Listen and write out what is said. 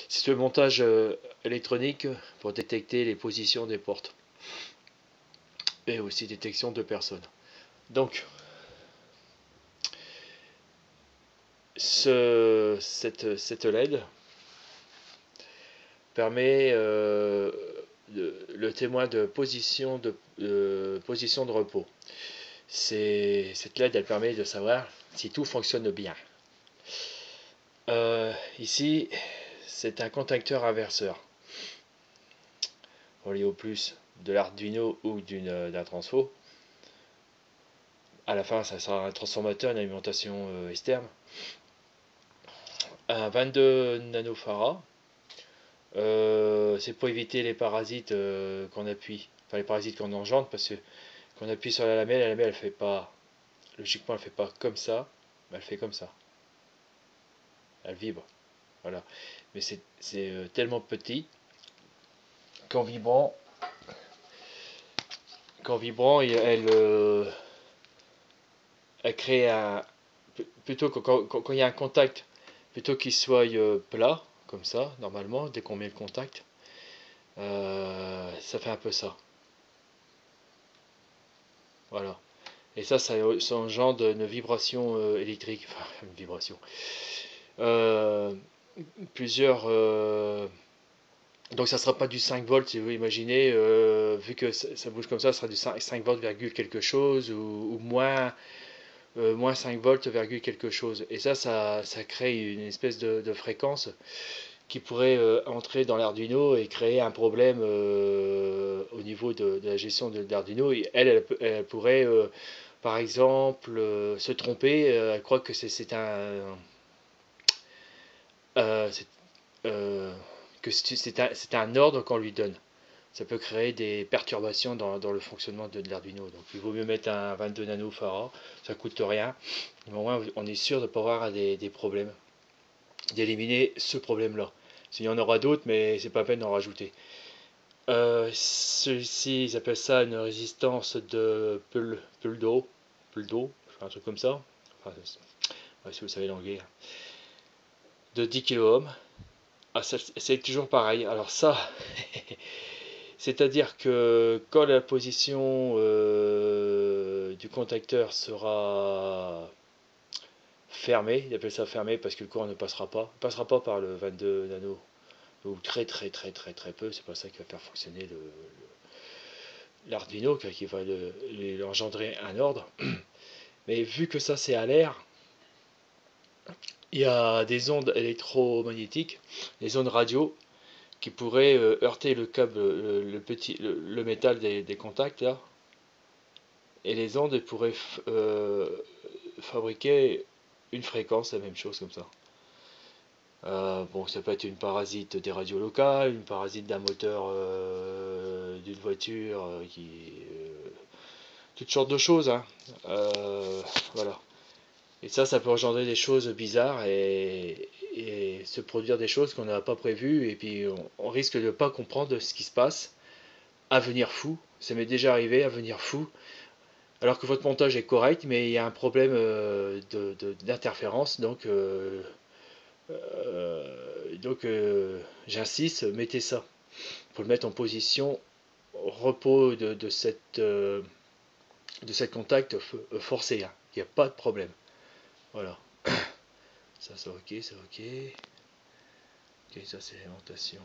C'est le montage électronique pour détecter les positions des portes et aussi détection de personnes. Donc, cette LED permet le témoin de position de repos. Cette LED, elle permet de savoir si tout fonctionne bien. Ici, c'est un contacteur inverseur relié au plus de l'Arduino ou d'un transfo. À la fin, ça sera un transformateur, une alimentation externe. Un 22 nanofarads. C'est pour éviter les parasites qu'on appuie, enfin les parasites qu'on engendre, parce que quand on appuie sur la lamelle elle fait pas, logiquement elle fait pas comme ça, mais elle fait comme ça. Elle vibre, voilà. Mais c'est tellement petit qu'en vibrant, elle crée un, plutôt que quand il y a un contact, plutôt qu'il soit plat, comme ça, normalement, dès qu'on met le contact, ça fait un peu ça. Voilà. Et ça engendre une vibration électrique, enfin une vibration. Euh, plusieurs. Donc ça ne sera pas du 5 volts si vous imaginez, vu que ça bouge comme ça sera du 5 volts virgule quelque chose, ou moins 5 volts virgule quelque chose. Et ça crée une espèce de fréquence qui pourrait entrer dans l'Arduino et créer un problème au niveau de la gestion de l'Arduino. Et elle pourrait par exemple se tromper, elle croit que c'est euh, c'est euh, c'est un ordre qu'on lui donne. Ça peut créer des perturbations dans le fonctionnement de l'Arduino. Donc il vaut mieux mettre un 22 nanofarad, ça coûte rien. Mais au moins on est sûr de ne pas avoir des problèmes, d'éliminer ce problème-là. Il y en aura d'autres, mais c'est pas la peine d'en rajouter. Celui-ci, ils appellent ça une résistance de Puldo, un truc comme ça. Enfin, si vous savez l'anglais. De 10 kΩ. Ah, c'est toujours pareil. Alors ça, c'est-à-dire que quand la position du contacteur sera fermée, il appelle ça fermé parce que le courant ne passera pas. Il ne passera pas par le 22 nano, ou très très très très très peu. C'est pas ça qui va faire fonctionner l'Arduino, qui va engendrer un ordre. Mais vu que ça c'est à l'air, il y a des ondes électromagnétiques, des ondes radio, qui pourraient heurter le câble, le métal des contacts là, et les ondes pourraient fabriquer une fréquence, la même chose comme ça. Bon, ça peut être une parasite des radios locales, une parasite d'un moteur d'une voiture, toutes sortes de choses, hein. Voilà. Et ça peut engendrer des choses bizarres et se produire des choses qu'on n'a pas prévues, et puis on risque de ne pas comprendre ce qui se passe, à venir fou. Ça m'est déjà arrivé, à venir fou, alors que votre montage est correct, mais il y a un problème d'interférence, j'insiste, mettez ça. Pour le mettre en position repos de cette contact forcé, hein. Il n'y a pas de problème. Voilà. Ça c'est ok, c'est ok. Ok, ça c'est l'alimentation.